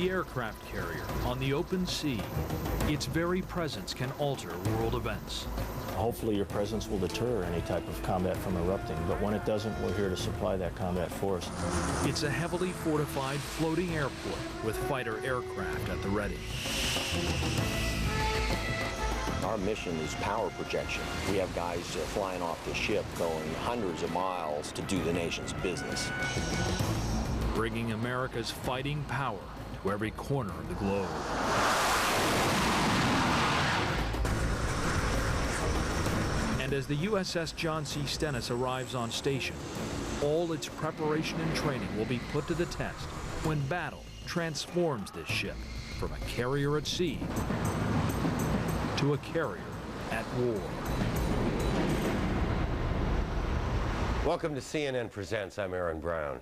The aircraft carrier on the open sea. Its very presence can alter world events. Hopefully your presence will deter any type of combat from erupting, but when it doesn't, we're here to supply that combat force. It's a heavily fortified floating airport with fighter aircraft at the ready. Our mission is power projection. We have guys flying off the ship going hundreds of miles to do the nation's business. Bringing America's fighting power to every corner of the globe. And as the USS John C. Stennis arrives on station, all its preparation and training will be put to the test when battle transforms this ship from a carrier at sea to a carrier at war. Welcome to CNN Presents. I'm Aaron Brown.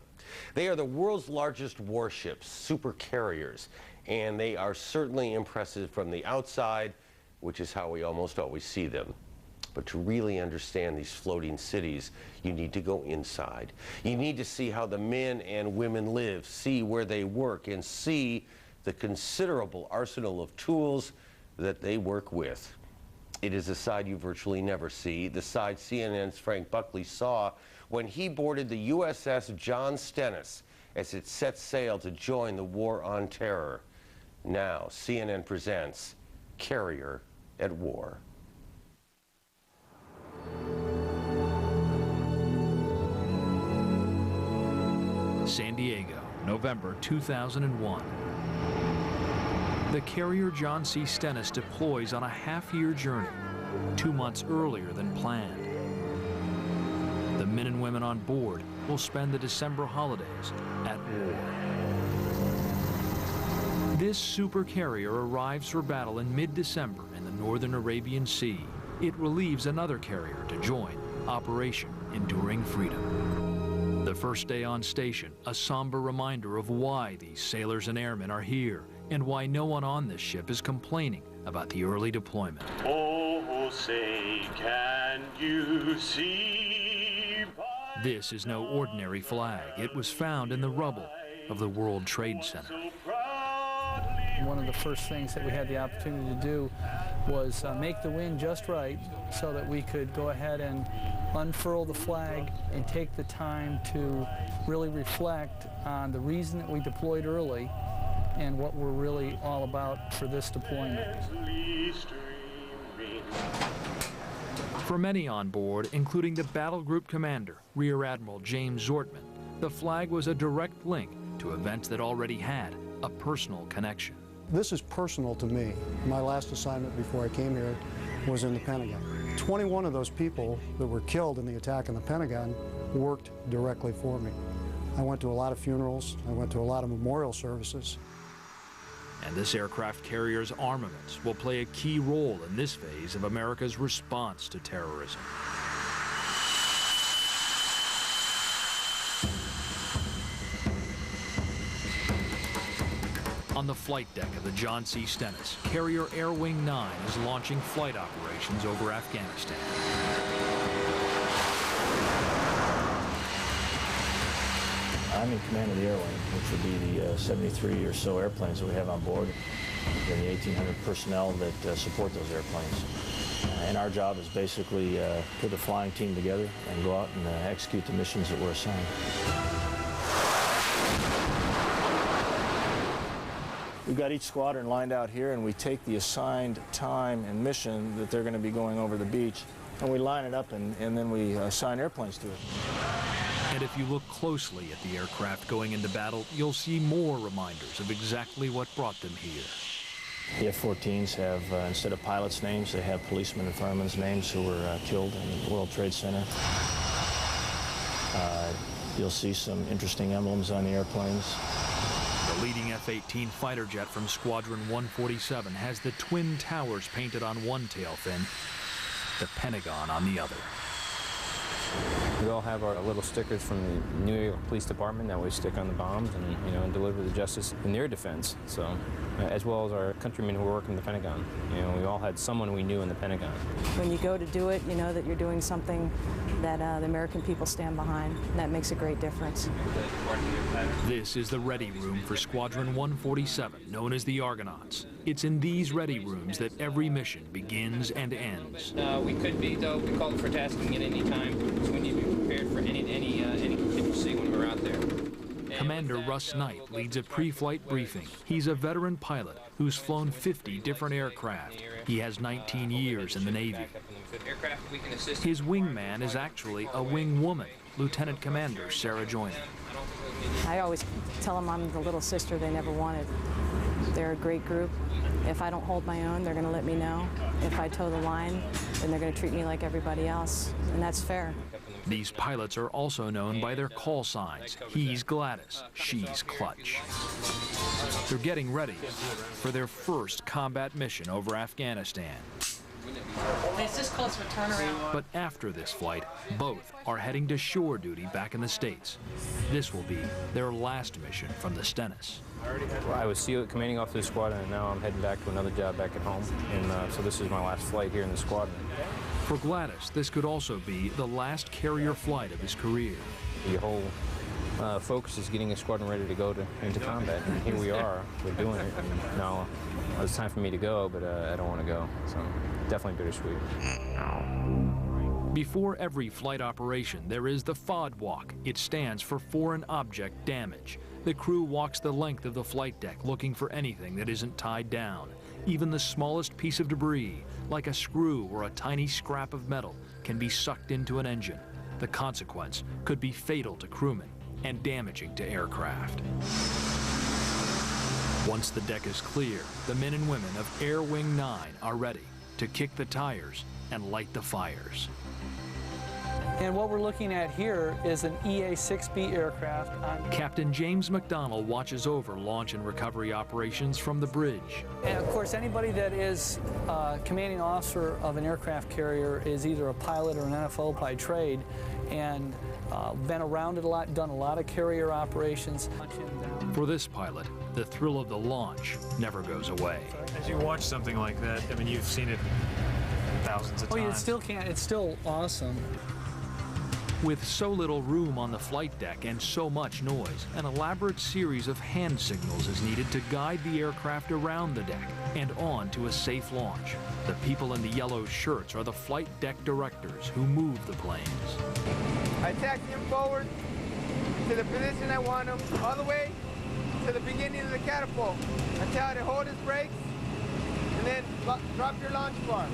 They are the world's largest warships, super carriers, and they are certainly impressive from the outside, which is how we almost always see them. But to really understand these floating cities, you need to go inside. You need to see how the men and women live, see where they work, and see the considerable arsenal of tools that they work with. It is a side you virtually never see, the side CNN's Frank Buckley saw when he boarded the USS John Stennis as it set sail to join the War on Terror. Now, CNN presents Carrier at War. San Diego, November 2001. The carrier John C. Stennis deploys on a half-year journey, 2 months earlier than planned. The men and women on board will spend the December holidays at war. This super carrier arrives for battle in mid-December in the northern Arabian Sea. It relieves another carrier to join Operation Enduring Freedom. The first day on station, a somber reminder of why these sailors and airmen are here and why no one on this ship is complaining about the early deployment. Oh, say, can you see? This is no ordinary flag. It was found in the rubble of the World Trade Center. One of the first things that we had the opportunity to do was make the wind just right so that we could go ahead and unfurl the flag and take the time to really reflect on the reason that we deployed early and what we're really all about for this deployment. For many on board, including the battle group commander, Rear Admiral James Zortman, the flag was a direct link to events that already had a personal connection. This is personal to me. My last assignment before I came here was in the Pentagon. 21 of those people that were killed in the attack in the Pentagon worked directly for me. I went to a lot of funerals, I went to a lot of memorial services. And this aircraft carrier's armaments will play a key role in this phase of America's response to terrorism. On the flight deck of the John C. Stennis, Carrier Air Wing 9 is launching flight operations over Afghanistan. I'm in command of the Air Wing, which would be the 73 or so airplanes that we have on board, and the 1,800 personnel that support those airplanes. And our job is basically put the flying team together and go out and execute the missions that we're assigned. We've got each squadron lined out here, and we take the assigned time and mission that they're going to be going over the beach, and we line it up, and then we assign airplanes to it. And if you look closely at the aircraft going into battle, you'll see more reminders of exactly what brought them here. The F-14s have, instead of pilots' names, they have policemen and firemen's names who were killed in the World Trade Center. You'll see some interesting emblems on the airplanes. The leading F-18 fighter jet from Squadron 147 has the Twin Towers painted on one tail fin, the Pentagon on the other. We all have our little stickers from the New York Police Department that we stick on the bombs and, you know, deliver the justice in their defense. So, as well as our countrymen who work in the Pentagon. You know, we all had someone we knew in the Pentagon. When you go to do it, you know that you're doing something that the American people stand behind. And that makes a great difference. This is the ready room for Squadron 147, known as the Argonauts. It's in these ready rooms that every mission begins and ends. We could be, though, we called for tasking at any time, so we need to be prepared for any contingency when we're out there. Commander Russ Knight leads a pre-flight briefing. He's a veteran pilot who's flown 50 different aircraft. He has 19 years in the Navy. His wingman is actually a wing woman, Lieutenant Commander Sarah Joyner. I always tell them I'm the little sister they never wanted. They're a great group. If I don't hold my own, they're going to let me know. If I toe the line, then they're going to treat me like everybody else, and that's fair. These pilots are also known by their call signs. He's Gladys, she's Clutch. They're getting ready for their first combat mission over Afghanistan. Is this close to a turnaround? But after this flight, both are heading to shore duty back in the States. This will be their last mission from the Stennis. I was commanding officer of the squadron, and now I'm heading back to another job back at home. And so this is my last flight here in the squadron. For Gladys, this could also be the last carrier flight of his career. The whole focus is getting a squadron ready to go into combat, and here we are, we're doing it. And now it's time for me to go, but I don't want to go, so definitely bittersweet. Before every flight operation, there is the FOD walk. It stands for Foreign Object Damage. The crew walks the length of the flight deck looking for anything that isn't tied down. Even the smallest piece of debris, like a screw or a tiny scrap of metal, can be sucked into an engine. The consequence could be fatal to crewmen and damaging to aircraft. Once the deck is clear, the men and women of Air Wing 9 are ready to kick the tires and light the fires. And what we're looking at here is an EA-6B aircraft. Captain James McDonnell watches over launch and recovery operations from the bridge. And of course, anybody that is commanding officer of an aircraft carrier is either a pilot or an NFO by trade, and been around it a lot, done a lot of carrier operations. For this pilot, the thrill of the launch never goes away. As you watch something like that, I mean, you've seen it thousands of times. Oh, you still can't. It's still awesome. With so little room on the flight deck and so much noise, an elaborate series of hand signals is needed to guide the aircraft around the deck and on to a safe launch. The people in the yellow shirts are the flight deck directors who move the planes. I taxi him forward to the position I want him, all the way to the beginning of the catapult. I tell you to hold his brakes and then drop your launch bar.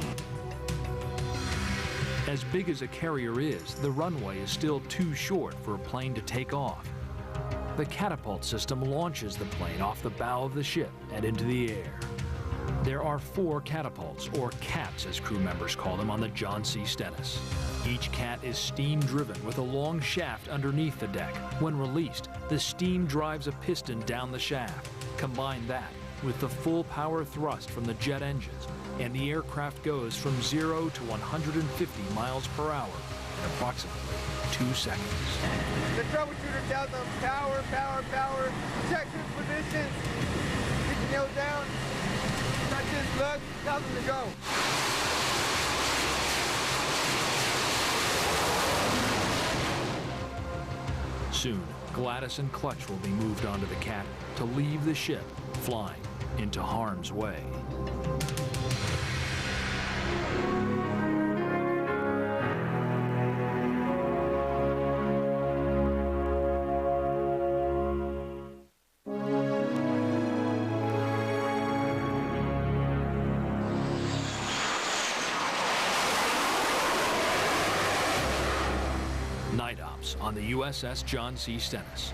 As big as a carrier is, the runway is still too short for a plane to take off. The catapult system launches the plane off the bow of the ship and into the air. There are 4 catapults, or cats as crew members call them, on the John C. Stennis. Each cat is steam-driven with a long shaft underneath the deck. When released, the steam drives a piston down the shaft. Combine that with the full power thrust from the jet engines, and the aircraft goes from 0 to 150 miles per hour in approximately 2 seconds. The troubleshooter tells them power, power, power, check his positions, keep the nose down, touch his look, tells them to go. Soon, Gladys and Clutch will be moved onto the cat to leave the ship flying into harm's way. Night ops on the USS John C. Stennis.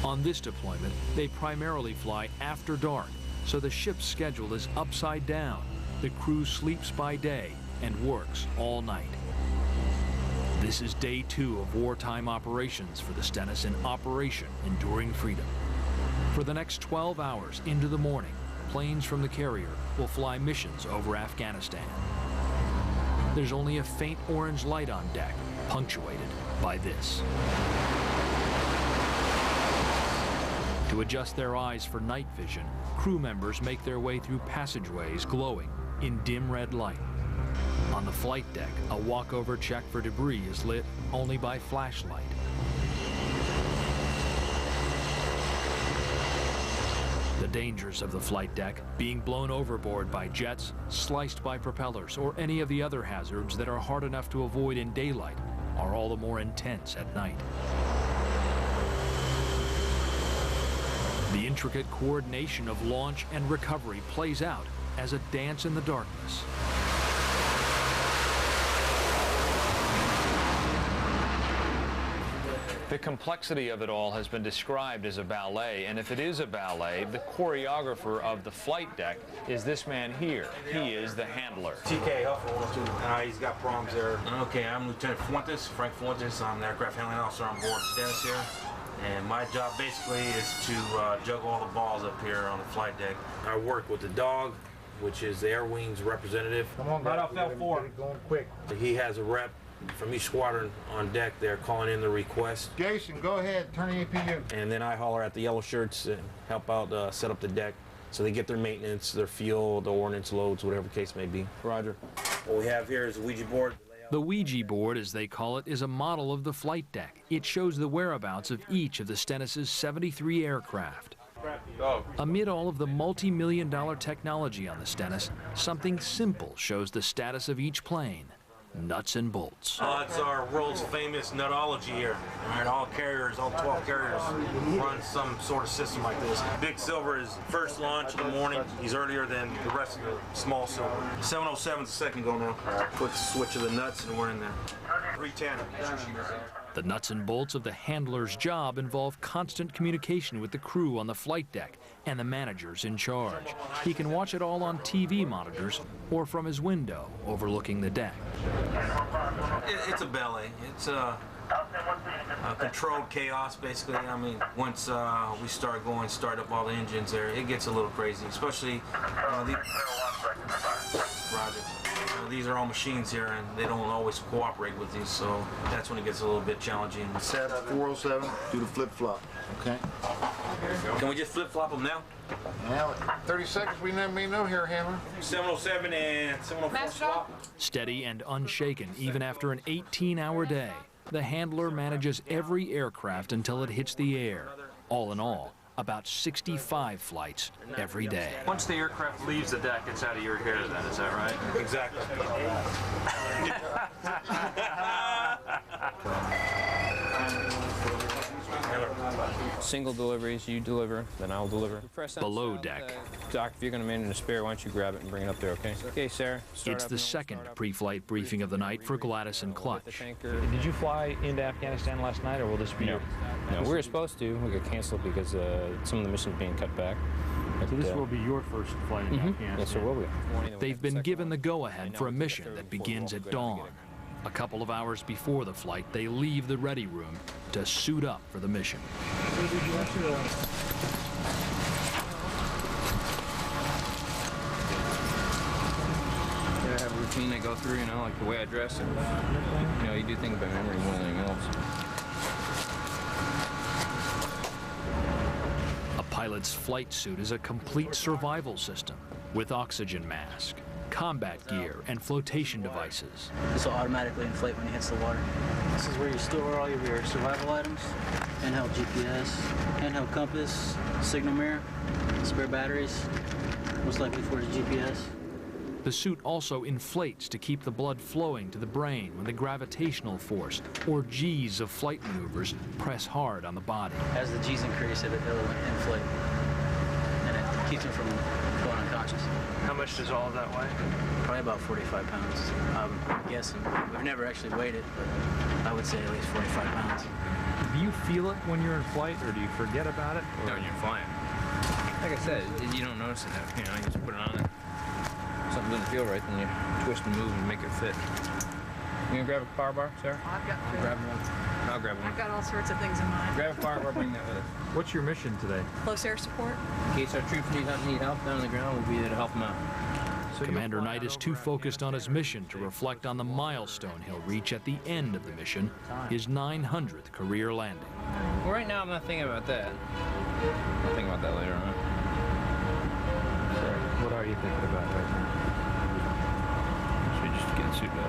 On this deployment, they primarily fly after dark, so the ship's schedule is upside down. The crew sleeps by day and works all night. This is day 2 of wartime operations for the Stennis in Operation Enduring Freedom. For the next 12 hours into the morning, planes from the carrier will fly missions over Afghanistan. There's only a faint orange light on deck, punctuated by this. To adjust their eyes for night vision, crew members make their way through passageways glowing in dim red light. On the flight deck, a walkover check for debris is lit only by flashlight. The dangers of the flight deck, being blown overboard by jets, sliced by propellers, or any of the other hazards that are hard enough to avoid in daylight, are all the more intense at night. The intricate coordination of launch and recovery plays out as a dance in the darkness. The complexity of it all has been described as a ballet, and if it is a ballet, the choreographer of the flight deck is this man here. He is the handler. TK, he's got problems there. Okay, I'm Lieutenant Fuentes, Frank Fuentes. I'm the aircraft handling officer on board Stennis here. And my job basically is to juggle all the balls up here on the flight deck. I work with the dog, which is the Air Wing's representative. Come on, right off L4. Going quick. He has a rep from each squadron on deck there calling in the request. Jason, go ahead, turn the APU. And then I holler at the yellow shirts and help out set up the deck so they get their maintenance, their fuel, the ordnance loads, whatever the case may be. Roger. What we have here is a Ouija board. The Ouija board, as they call it, is a model of the flight deck. It shows the whereabouts of each of the Stennis' 73 aircraft. Amid all of the multi-million-dollar technology on the Stennis, something simple shows the status of each plane: nuts and bolts. It's our world's famous nutology here. All right, all carriers, all 12 carriers run some sort of system like this. Big Silver is first launch in the morning. He's earlier than the rest of the small Silver. 707's a second go now. Quick switch of the nuts and we're in there. 310. The nuts and bolts of the handler's job involve constant communication with the crew on the flight deck and the managers in charge. He can watch it all on TV monitors or from his window overlooking the deck. It's a ballet. It's a controlled chaos, basically. I mean, once we start up all the engines there, it gets a little crazy, especially these are all machines here, and they don't always cooperate with these, so that's when it gets a little bit challenging. Set 407, do the flip-flop, okay? Can we just flip-flop them now? Now, 30 seconds, we never may know here, Hammer. 707 and 704 swap. Steady and unshaken even after an 18-hour day, the handler manages every aircraft until it hits the air. All in all, about 65 flights every day. Once the aircraft leaves the deck, it's out of your hair then, is that right? Exactly. Single deliveries, you deliver, then I'll deliver. Below deck. Doc, if you're going to man in a spare, why don't you grab it and bring it up there, okay? Okay, Sarah. It's the second pre-flight briefing of the night for Gladys and Clutch. Did you fly into Afghanistan last night, or will this be your... No, we were supposed to. We got canceled because some of the missions being cut back. So this will be your first flight in Afghanistan? Yes, sir, will be. They've been given the go-ahead for a mission that begins at dawn. A couple of hours before the flight, they leave the ready room to suit up for the mission. I have a routine I go through, you know, like the way I dress. And, you know, you do things by memory more than anything else. A pilot's flight suit is a complete survival system with oxygen mask, combat gear, and flotation devices. This will automatically inflate when it hits the water. This is where you store all of your survival items: handheld GPS, handheld compass, signal mirror, spare batteries, most likely for the GPS. The suit also inflates to keep the blood flowing to the brain when the gravitational force, or G's of flight maneuvers, press hard on the body. As the G's increase, it'll inflate, and it keeps them from going unconscious. How much does all of that weigh? Probably about 45 pounds, I'm guessing. We've never actually weighed it, but I would say at least 45 pounds. Do you feel it when you're in flight, or do you forget about it? No, when you're flying. Like I said, you don't notice it, you know, you just put it on it. Something doesn't feel right, then you twist and move and make it fit. You gonna grab a power bar, Sarah? I've got two. Grab one. I'll grab one. I've got all sorts of things in mind. Grab a power bar, bring that with us. What's your mission today? Close air support. In case our troops need help down on the ground, we'll be there to help them out. Commander Knight is too focused on his mission to reflect on the milestone he'll reach at the end of the mission, his 900th career landing. Well, right now I'm not thinking about that. I'll think about that later on. Sorry, what are you thinking about right now? Should just get suited up.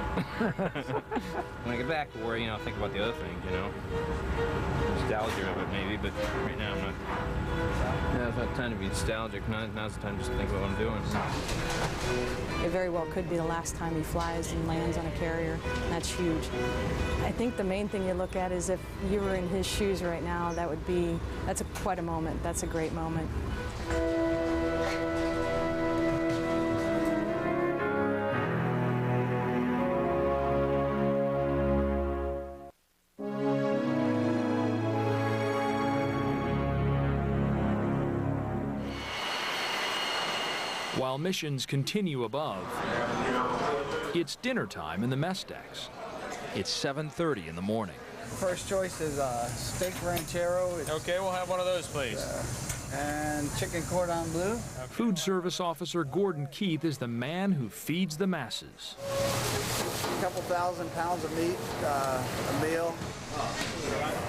When I get back to where, I'll think about the other things, Nostalgia of it maybe, but right now I'm not. It's not time to be nostalgic. Now's the time just to think about what I'm doing. It very well could be the last time he flies and lands on a carrier. That's huge. I think the main thing you look at is if you were in his shoes right now, that's quite a moment. That's a great moment. While missions continue above, it's dinner time in the mess decks. It's 7:30 in the morning. First choice is steak ranchero. Okay, we'll have one of those, please. And chicken cordon bleu. Food Service Officer Gordon Keith is the man who feeds the masses. A couple 1,000 pounds of meat a meal.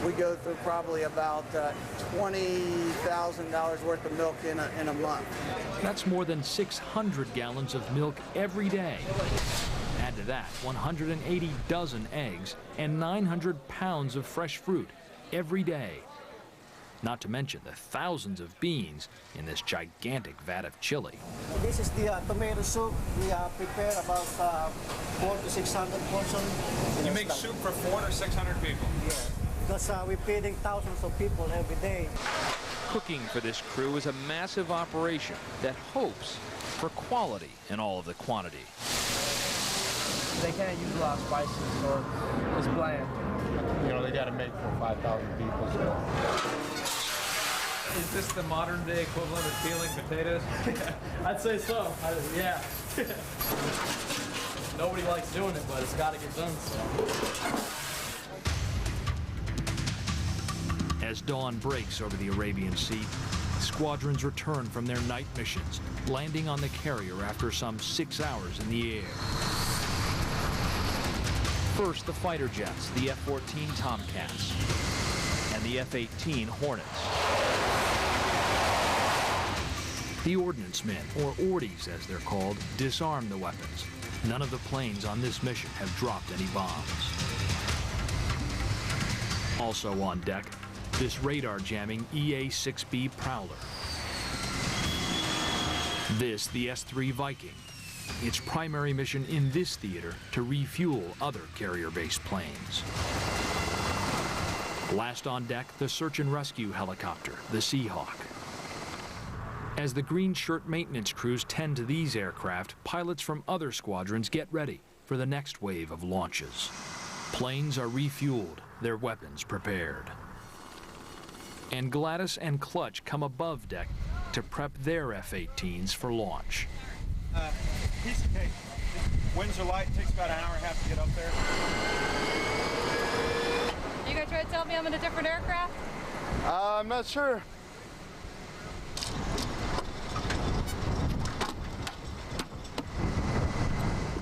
We go through probably about $20,000 worth of milk in a month. That's more than 600 gallons of milk every day. Add to that 180 dozen eggs and 900 pounds of fresh fruit every day. Not to mention the thousands of beans in this gigantic vat of chili. This is the tomato soup. We prepare about 400 to 600 portions. You make soup for 400 or 600 people? Yeah, because we're feeding thousands of people every day. Cooking for this crew is a massive operation that hopes for quality in all of the quantity. They can't use a lot of spices, so it's bland. They got to make for 5,000 people. So. Is this the modern day equivalent of peeling potatoes? I'd say so. Yeah. Nobody likes doing it, but it's got to get done. So. As dawn breaks over the Arabian Sea, squadrons return from their night missions, landing on the carrier after some 6 hours in the air. First, the fighter jets, the F-14 Tomcats and the F-18 Hornets. The ordnance men, or ordies as they're called, disarm the weapons. None of the planes on this mission have dropped any bombs. Also on deck, this radar-jamming EA-6B Prowler. This, the S-3 Viking. Its primary mission in this theater to refuel other carrier-based planes. Last on deck, the search and rescue helicopter, the Seahawk. As the green shirt maintenance crews tend to these aircraft, pilots from other squadrons get ready for the next wave of launches. Planes are refueled, their weapons prepared. And Gladys and Clutch come above deck to prep their F-18s for launch. Piece of cake. Winds are light, takes about an hour and a half to get up there. You gonna try to tell me I'm in a different aircraft? I'm not sure.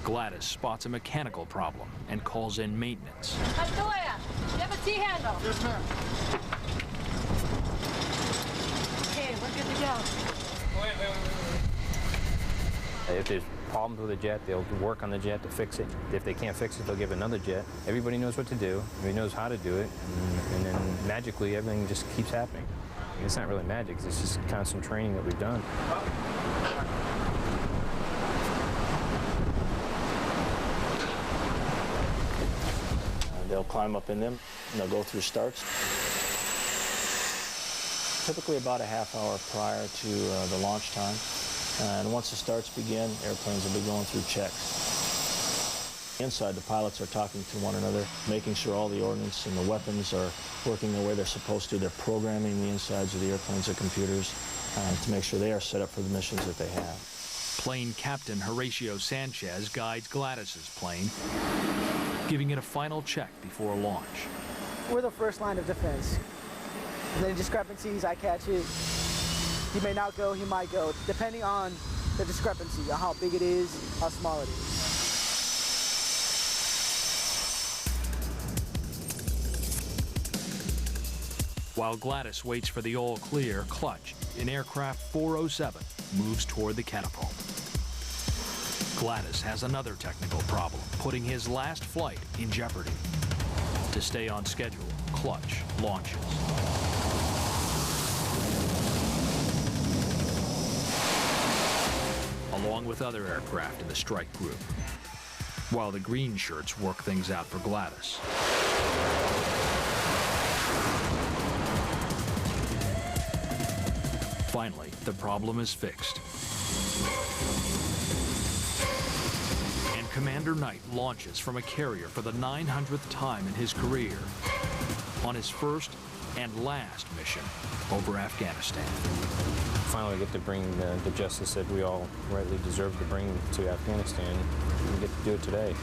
Gladys spots a mechanical problem and calls in maintenance. Atoya, you have a T-handle? Yes, ma'am. Okay, we're good to go. Wait. If there's problems with a jet, they'll work on the jet to fix it. If they can't fix it, they'll give another jet. Everybody knows what to do. Everybody knows how to do it. And then magically, everything just keeps happening. I mean, it's not really magic. It's just constant training that we've done. They'll climb up in them, and they'll go through starts. Typically about a half hour prior to the launch time. And once the starts begin, airplanes will be going through checks. Inside, the pilots are talking to one another, making sure all the ordnance and the weapons are working the way they're supposed to. They're programming the insides of the airplanes and computers to make sure they are set up for the missions that they have. Plane Captain Horatio Sanchez guides Gladys's plane, giving it a final check before launch. We're the first line of defense. If there are discrepancies, I catch it. He may not go, he might go. Depending on the discrepancy of how big it is, how small it is. While Gladys waits for the all clear, Clutch, in aircraft 407, moves toward the catapult. Gladys has another technical problem, putting his last flight in jeopardy. To stay on schedule, Clutch launches. Along with other aircraft in the strike group, while the green shirts work things out for Gladys. Finally, the problem is fixed. And Commander Knight launches from a carrier for the 900th time in his career on his first and last mission over Afghanistan. Finally get to bring the justice that we all rightly deserve to bring to Afghanistan. We get to do it today.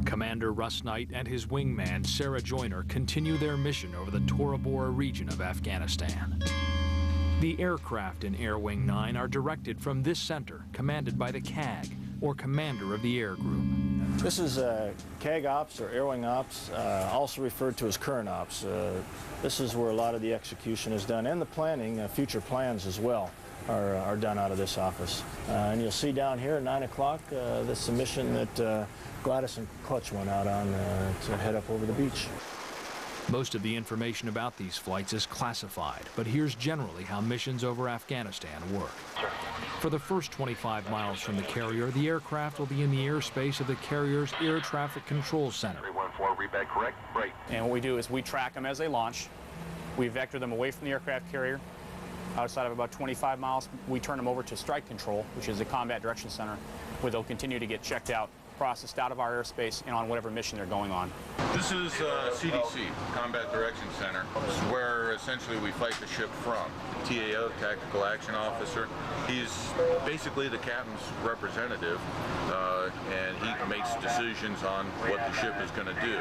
Commander Russ Knight and his wingman, Sarah Joyner, continue their mission over the Tora Bora region of Afghanistan. The aircraft in Air Wing 9 are directed from this center, commanded by the CAG, or Commander of the Air Group. This is CAG Ops, or Air Wing Ops, also referred to as Current Ops. This is where a lot of the execution is done, and the planning, future plans as well, are done out of this office. And you'll see down here at 9 o'clock, this is a mission that Gladys and Clutch went out on to head up over the beach. Most of the information about these flights is classified, but here's generally how missions over Afghanistan work. For the first 25 miles from the carrier, the aircraft will be in the airspace of the carrier's Air Traffic Control Center. 314, read back correct, right. And what we do is we track them as they launch. We vector them away from the aircraft carrier. Outside of about 25 miles, we turn them over to Strike Control, which is the Combat Direction Center, where they'll continue to get checked out, processed out of our airspace, and on whatever mission they're going on. This is CDC, Combat Direction Center. This is where essentially we fight the ship from. TAO, Tactical Action Officer. He's basically the captain's representative, and he makes decisions on what the ship is going to do.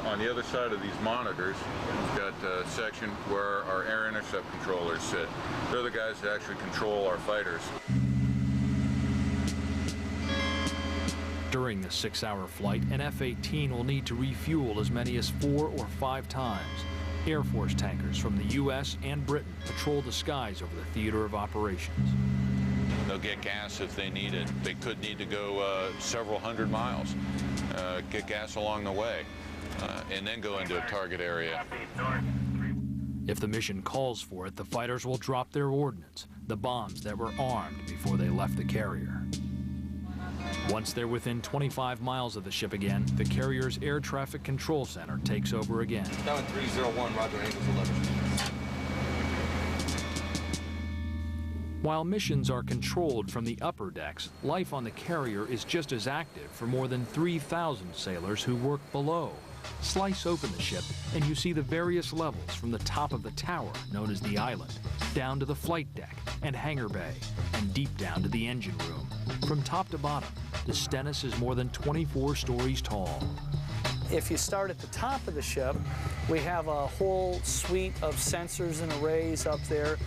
On the other side of these monitors, we've got a section where our air intercept controllers sit. They're the guys that actually control our fighters. During the 6-hour flight, an F-18 will need to refuel as many as 4 or 5 times. Air Force tankers from the U.S. and Britain patrol the skies over the theater of operations. They'll get gas if they need it. They could need to go several hundred miles, get gas along the way, and then go into a target area. If the mission calls for it, the fighters will drop their ordnance, the bombs that were armed before they left the carrier. Once they're within 25 miles of the ship again, the carrier's Air Traffic Control Center takes over again. Down 301, Roger, Angels 11. While missions are controlled from the upper decks, life on the carrier is just as active for more than 3,000 sailors who work below. Slice open the ship and you see the various levels from the top of the tower, known as the island, down to the flight deck and hangar bay, and deep down to the engine room. From top to bottom, the Stennis is more than 24 stories tall. If you start at the top of the ship, we have a whole suite of sensors and arrays up there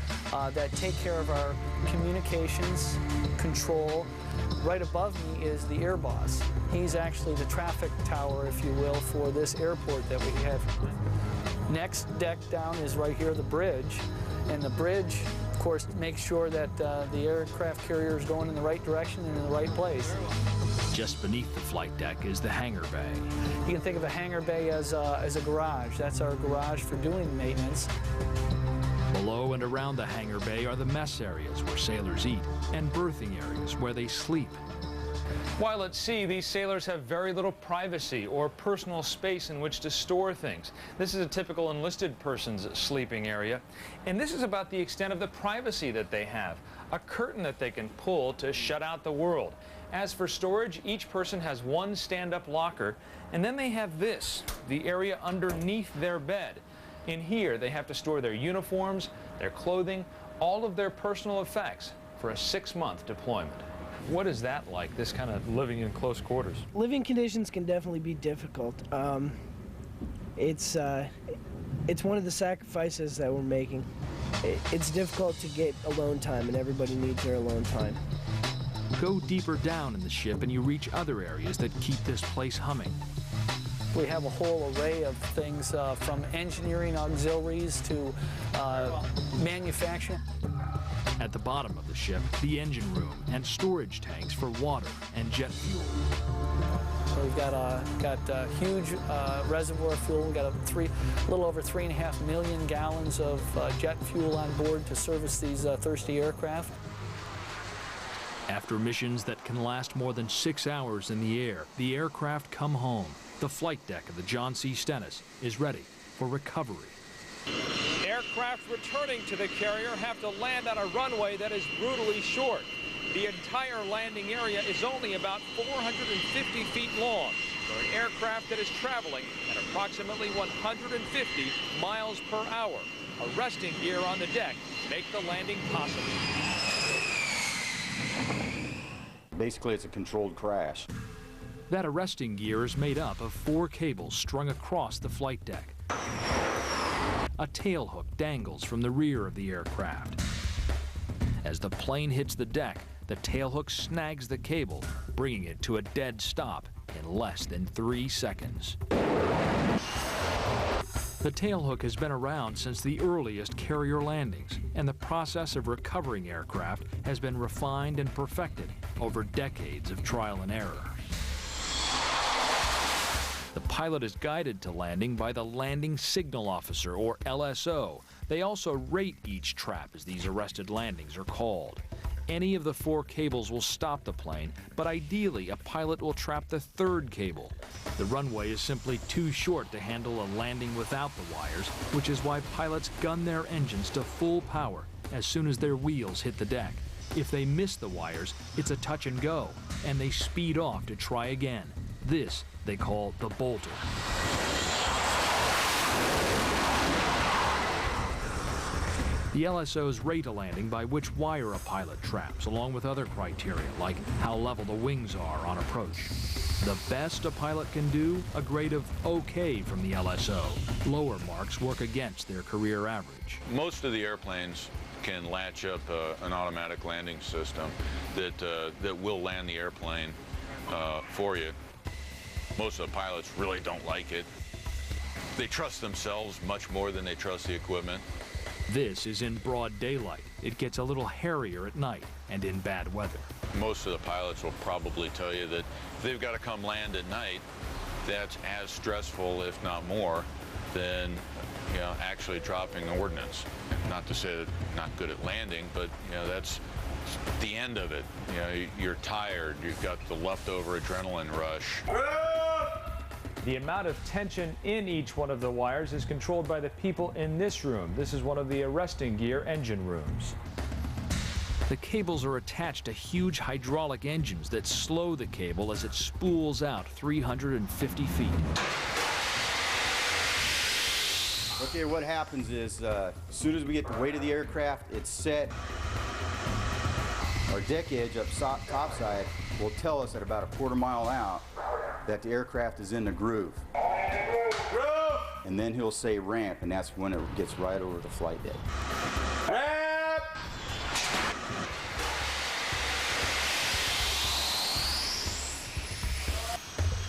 that take care of our communications, control. Right above me is the air boss. He's actually the traffic tower, if you will, for this airport that we have. Next deck down is right here, the bridge. And the bridge, of course, makes sure that the aircraft carrier is going in the right direction and in the right place. Just beneath the flight deck is the hangar bay. You can think of a hangar bay as a garage. That's our garage for doing maintenance. Below and around the hangar bay are the mess areas where sailors eat and berthing areas where they sleep. While at sea, these sailors have very little privacy or personal space in which to store things. This is a typical enlisted person's sleeping area, and this is about the extent of the privacy that they have. A curtain that they can pull to shut out the world. As for storage, each person has one stand-up locker, and then they have this, the area underneath their bed. In here, they have to store their uniforms, their clothing, all of their personal effects for a 6-month deployment. What is that like, this kind of living in close quarters? Living conditions can definitely be difficult. It's one of the sacrifices that we're making. It's difficult to get alone time, and everybody needs their alone time. Go deeper down in the ship and you reach other areas that keep this place humming. We have a whole array of things from engineering auxiliaries to manufacturing. At the bottom of the ship, the engine room and storage tanks for water and jet fuel. So we've got a huge reservoir fuel. We've got a little over 3.5 million gallons of jet fuel on board to service these thirsty aircraft. After missions that can last more than 6 hours in the air, the aircraft come home. The flight deck of the John C. Stennis is ready for recovery. Aircraft returning to the carrier have to land on a runway that is brutally short. The entire landing area is only about 450 feet long for an aircraft that is traveling at approximately 150 miles per hour. Arresting gear on the deck make the landing possible. Basically, it's a controlled crash. That arresting gear is made up of 4 cables strung across the flight deck. A tailhook dangles from the rear of the aircraft. As the plane hits the deck, the tailhook snags the cable, bringing it to a dead stop in less than 3 seconds. The tailhook has been around since the earliest carrier landings, and the process of recovering aircraft has been refined and perfected over decades of trial and error. The pilot is guided to landing by the Landing Signal Officer, or LSO. They also rate each trap, as these arrested landings are called. Any of the 4 cables will stop the plane, but ideally a pilot will trap the 3rd cable. The runway is simply too short to handle a landing without the wires, which is why pilots gun their engines to full power as soon as their wheels hit the deck. If they miss the wires, it's a touch and go, and they speed off to try again. This they call the bolter. The LSOs rate a landing by which wire a pilot traps, along with other criteria like how level the wings are on approach. The best a pilot can do, a grade of OK from the LSO. Lower marks work against their career average. Most of the airplanes can latch up an automatic landing system that will land the airplane for you. Most of the pilots really don't like it. They trust themselves much more than they trust the equipment. This is in broad daylight. It gets a little hairier at night and in bad weather. Most of the pilots will probably tell you that if they've got to come land at night, that's as stressful, if not more, than actually dropping ordnance. Not to say that not good at landing, but that's the end of it. You're tired. You've got the leftover adrenaline rush. The amount of tension in each one of the wires is controlled by the people in this room. This is one of the arresting gear engine rooms. The cables are attached to huge hydraulic engines that slow the cable as it spools out 350 feet. Okay, what happens is as soon as we get the weight of the aircraft, it's set. Our deck edge up topside will tell us at about a quarter mile out that the aircraft is in the groove. And then he'll say ramp, and that's when it gets right over the flight deck. Ramp!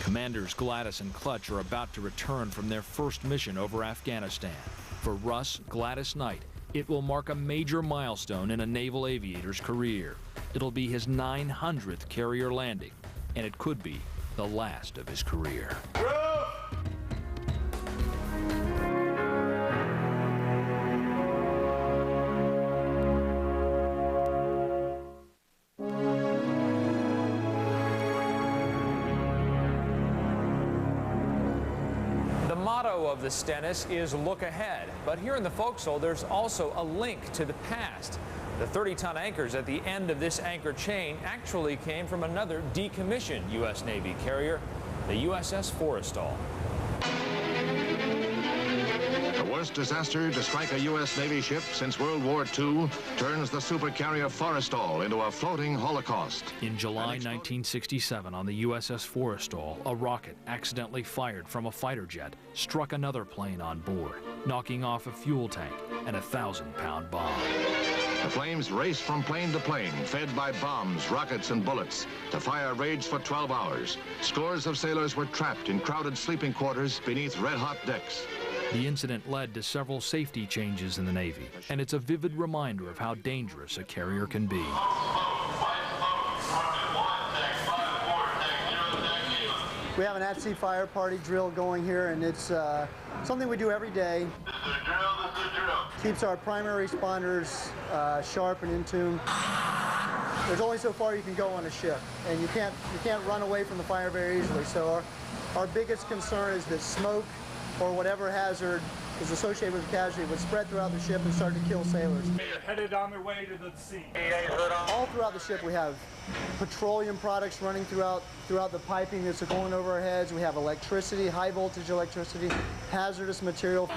Commanders Gladys and Clutch are about to return from their first mission over Afghanistan. For Russ, Gladys Knight, it will mark a major milestone in a naval aviator's career. It'll be his 900th carrier landing, and it could be the last of his career. The motto of the Stennis is look ahead, but here in the forecastle there's also a link to the past. The 30-ton anchors at the end of this anchor chain actually came from another decommissioned U.S. Navy carrier, the USS Forrestal. The worst disaster to strike a U.S. Navy ship since World War II turns the supercarrier Forrestal into a floating holocaust. In July 1967, on the USS Forrestal, a rocket accidentally fired from a fighter jet struck another plane on board, knocking off a fuel tank and a 1,000-pound bomb. The flames raced from plane to plane, fed by bombs, rockets, and bullets. The fire raged for 12 hours. Scores of sailors were trapped in crowded sleeping quarters beneath red-hot decks. The incident led to several safety changes in the Navy, and it's a vivid reminder of how dangerous a carrier can be. We have an at-sea fire party drill going here, and it's something we do every day. Keeps our primary responders sharp and in tune. There's only so far you can go on a ship, and you can't run away from the fire very easily. So our biggest concern is that smoke or whatever hazard is associated with the casualty would spread throughout the ship and start to kill sailors. They're headed on their way to the sea. All throughout the ship we have petroleum products running throughout the piping that's going over our heads. We have electricity, high voltage electricity, hazardous material.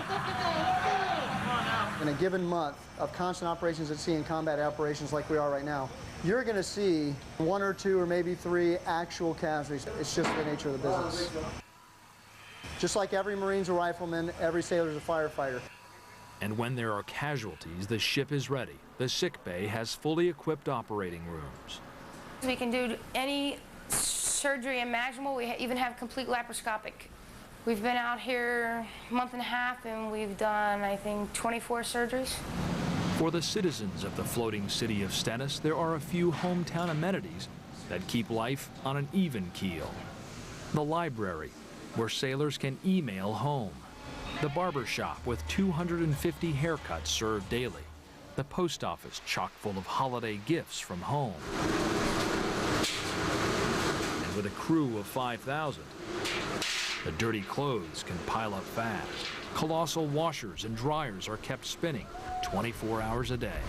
In a given month of constant operations at sea and combat operations like we are right now, you're going to see 1 or 2 or maybe 3 actual casualties. It's just the nature of the business. Just like every Marine's a rifleman, every sailor's a firefighter. And when there are casualties, the ship is ready. The sick bay has fully equipped operating rooms. We can do any surgery imaginable. We even have complete laparoscopic. We've been out here a month and a half, and we've done, I think, 24 surgeries. For the citizens of the floating city of Stennis, there are a few hometown amenities that keep life on an even keel. The library, where sailors can email home. The barber shop with 250 haircuts served daily. The post office chock full of holiday gifts from home. And with a crew of 5,000, the dirty clothes can pile up fast. Colossal washers and dryers are kept spinning 24 hours a day.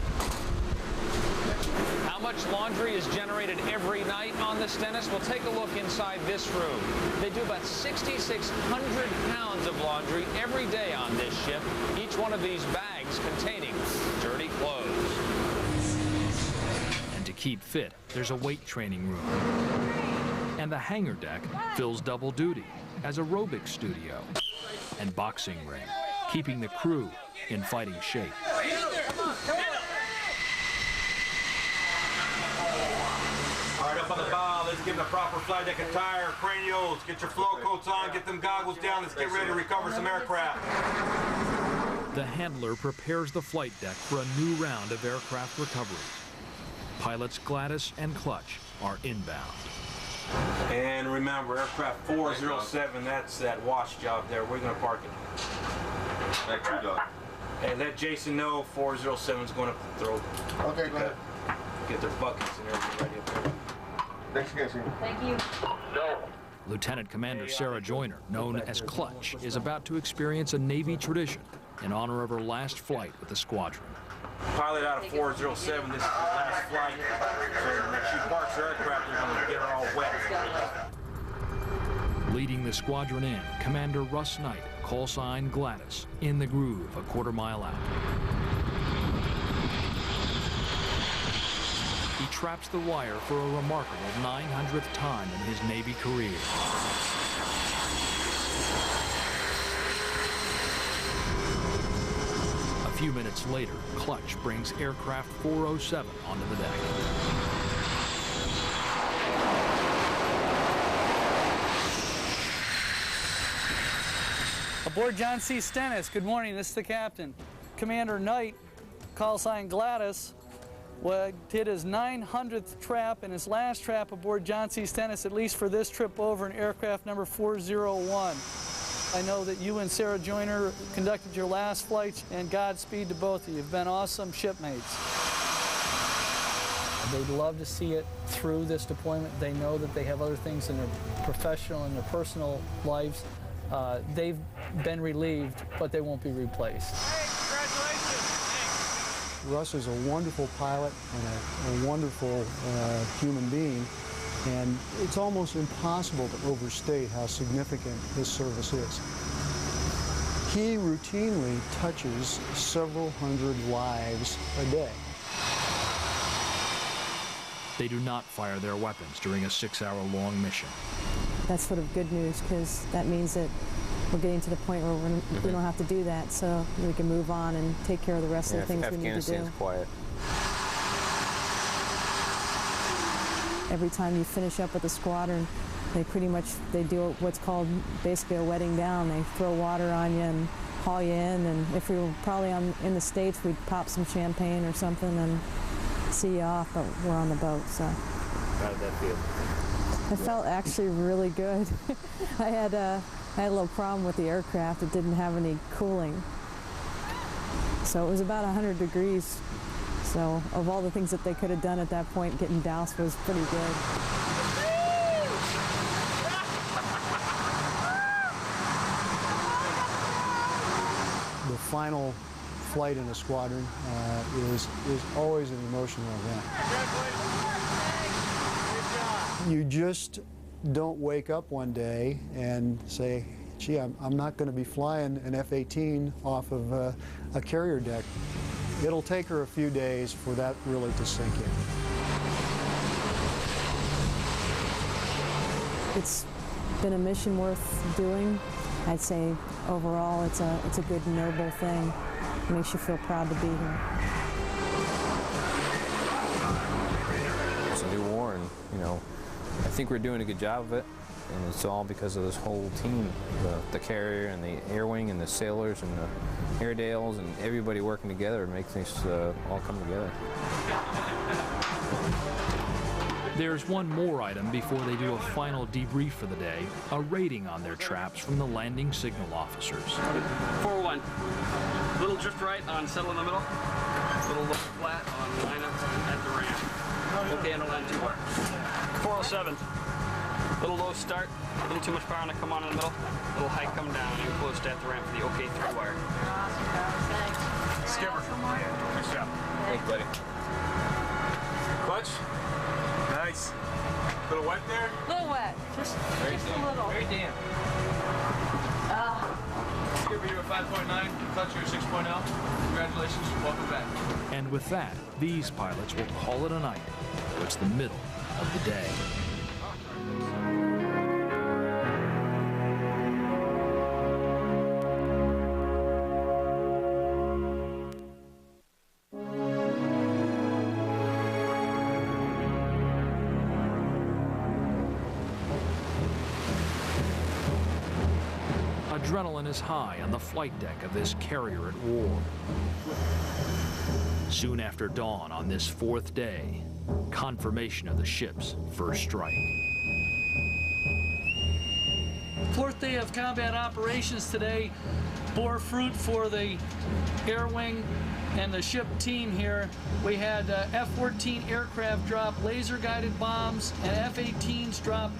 How much laundry is generated every night on the Stennis? We'll take a look inside this room. They do about 6,600 pounds of laundry every day on this ship, each one of these bags containing dirty clothes. And to keep fit, there's a weight training room. And the hangar deck fills double duty as aerobics studio and boxing ring, keeping the crew in fighting shape. All right, up on the bow, let's give them a proper flight deck attire, cranials, get your float coats on, get them goggles down, let's get ready to recover some aircraft. The handler prepares the flight deck for a new round of aircraft recovery. Pilots Gladys and Clutch are inbound. And remember, aircraft 407, that's that wash job there. We're going to park it. That true dog. Hey, let Jason know 407 is going up the throat. Okay, go ahead. Get their buckets and everything ready up there. Thanks, guys. Thank you. Lieutenant Commander Sarah Joyner, known as Clutch, is about to experience a Navy tradition in honor of her last flight with the squadron. Pilot out of 407, this is the last flight. So when she parks her aircraft, they're going to get her all wet. Leading the squadron in, Commander Russ Knight, call sign Gladys, in the groove a quarter-mile out. He traps the wire for a remarkable 900th time in his Navy career. A few minutes later, Clutch brings aircraft 407 onto the deck. Aboard John C. Stennis, good morning, this is the captain. Commander Knight, call sign Gladys, did his 900th trap and his last trap aboard John C. Stennis, at least for this trip over in aircraft number 401. I know that you and Sarah Joyner conducted your last flights, and Godspeed to both of you. You've been awesome shipmates. They'd love to see it through this deployment. They know that they have other things in their professional and their personal lives. They've been relieved, but they won't be replaced. Hey, congratulations. Russ is a wonderful pilot and a wonderful human being, and it's almost impossible to overstate how significant his service is. He routinely touches several hundred lives a day. They do not fire their weapons during a 6-hour-long mission. That's sort of good news, because that means that we're getting to the point where we don't have to do that, so we can move on and take care of the rest of the things we need to do. Afghanistan's quiet. Every time you finish up with the squadron, they do what's called basically a wetting down. They throw water on you and haul you in, and if we were probably in the States, we'd pop some champagne or something and see you off, but we're on the boat, so. How did that feel? It felt actually really good. I had a little problem with the aircraft. It didn't have any cooling. So it was about 100 degrees. So of all the things that they could have done at that point, getting doused was pretty good. The final flight in a squadron is always an emotional event. You just don't wake up one day and say, gee, I'm not going to be flying an F-18 off of a carrier deck. It'll take her a few days for that really to sink in. It's been a mission worth doing. I'd say overall it's a good, noble thing. It makes you feel proud to be here. It's a new war, and I think we're doing a good job of it, and it's all because of this whole team, the carrier and the air wing and the sailors and the Airedales and everybody working together to make things all come together. There's one more item before they do a final debrief for the day, a rating on their traps from the landing signal officers. 4-1. Little drift right on settle in the middle. Little low flat on lineup at the ramp. Okay, underline 2 bar. 407. Little low start, a little too much power on the come on in the middle. Little high come down and close at the ramp for the OK 3 wire. Skipper. Nice job. Thanks, buddy. Clutch. Nice. Little wet there? A little wet. Just a little. Very damp. Skipper, you're a 5.9. Clutch, you're a 6.0. Congratulations. Welcome back. And with that, these pilots will call it a night. It's the middle of the day. Adrenaline is high on the flight deck of this carrier at war. Soon after dawn on this 4th day, confirmation of the ship's first strike. 4th day of combat operations today bore fruit for the air wing and the ship team here. We had F-14 aircraft drop laser-guided bombs and F-18s drop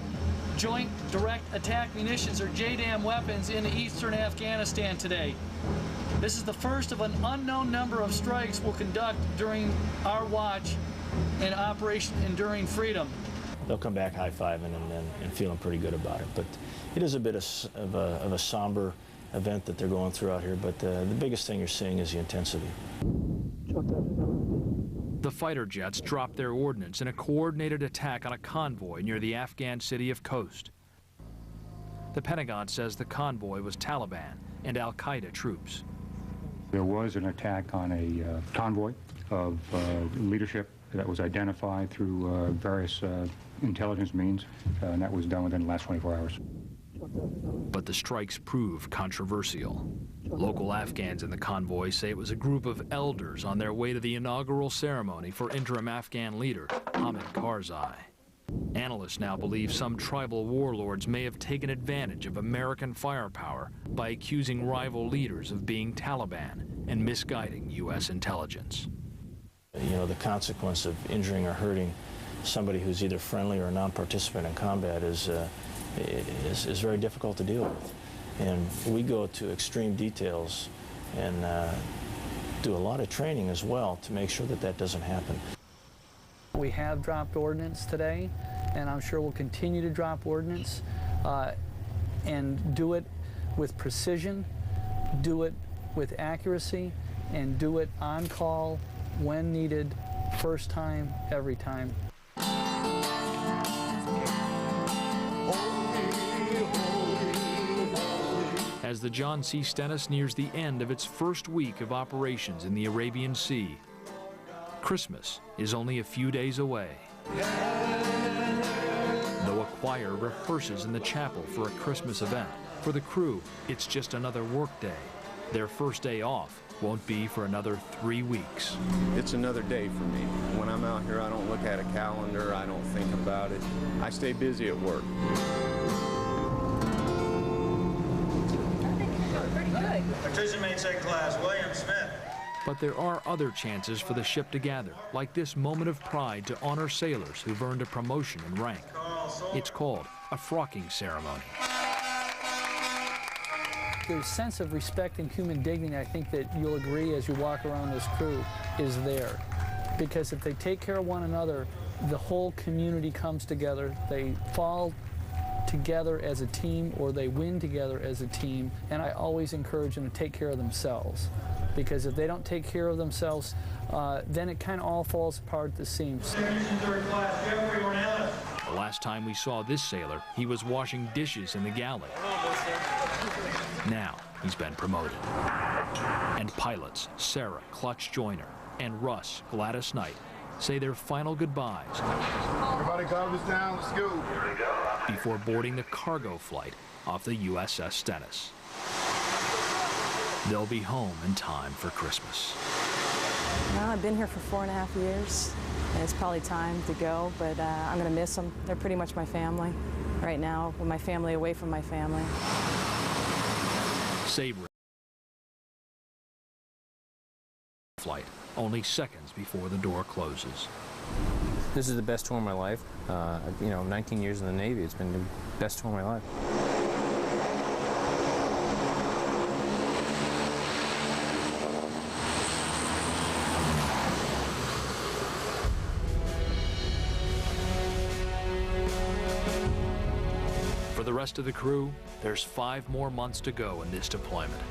Joint Direct Attack Munitions, or JDAM weapons, into eastern Afghanistan today. This is the first of an unknown number of strikes we'll conduct during our watch in Operation Enduring Freedom. They'll come back high-fiving and feeling pretty good about it. But it is a bit of a somber event that they're going through out here, but the biggest thing you're seeing is the intensity. The fighter jets dropped their ordnance in a coordinated attack on a convoy near the Afghan city of Khost. The Pentagon says the convoy was Taliban and al-Qaeda troops. There was an attack on a convoy of leadership that was identified through various intelligence means, and that was done within the last 24 hours. But the strikes proved controversial. Local Afghans in the convoy say it was a group of elders on their way to the inaugural ceremony for interim Afghan leader Hamid Karzai. Analysts now believe some tribal warlords may have taken advantage of American firepower by accusing rival leaders of being Taliban and misguiding U.S. intelligence. You know, the consequence of injuring or hurting somebody who's either friendly or a non-participant in combat is very difficult to deal with. And we go to extreme details and Do a lot of training as well to make sure that that doesn't happen. We have dropped ordnance today, and I'm sure we'll continue to drop ordnance and do it with precision, do it with accuracy, and do it on call when needed, first time, every time. As the John C. Stennis nears the end of its first week of operations in the Arabian Sea, Christmas is only a few days away. Though a choir rehearses in the chapel for a Christmas event, for the crew, it's just another work day. Their first day off won't be for another 3 weeks. It's another day for me. When I'm out here, I don't look at a calendar, I don't think about it. I stay busy at work. Participants in class, William Smith. But there are other chances for the ship to gather, like this moment of pride to honor sailors who've earned a promotion in rank. It's called a frocking ceremony. The sense of respect and human dignity, I think that you'll agree as you walk around this crew, is there. Because if they take care of one another, the whole community comes together. They fall together as a team, or they win together as a team. And I always encourage them to take care of themselves. Because if they don't take care of themselves, then it kind of all falls apart at the seams. The last time we saw this sailor, he was washing dishes in the galley. Now he's been promoted. And pilots Sarah Clutch Joyner and Russ Gladys Knight say their final goodbyes. Everybody calm down, let's go. Before boarding the cargo flight off the USS Stennis. They'll be home in time for Christmas. Well, I've been here for 4.5 years, and it's probably time to go, but I'm going to miss them. They're pretty much my family right now, with my family away from my family. Savoring flight, only seconds before the door closes. This is the best tour of my life. 19 years in the Navy, it's been the best tour of my life. For the rest of the crew, there's 5 more months to go in this deployment.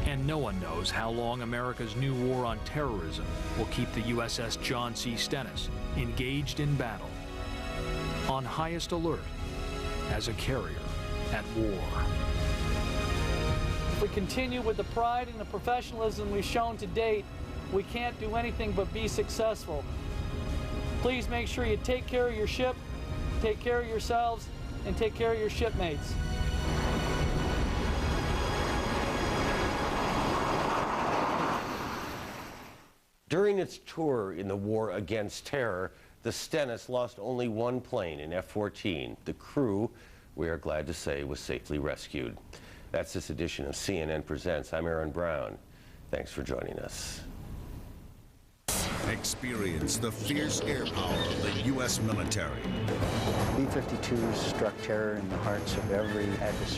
And no one knows how long America's new war on terrorism will keep the USS John C. Stennis engaged in battle, on highest alert as a carrier at war. If we continue with the pride and the professionalism we've shown to date, we can't do anything but be successful. Please make sure you take care of your ship, take care of yourselves, and take care of your shipmates. During its tour in the war against terror, the Stennis lost only 1 plane, an F-14. The crew, we are glad to say, was safely rescued. That's this edition of CNN Presents. I'm Aaron Brown. Thanks for joining us. Experience the fierce air power of the U.S. military. B-52s struck terror in the hearts of every adversary.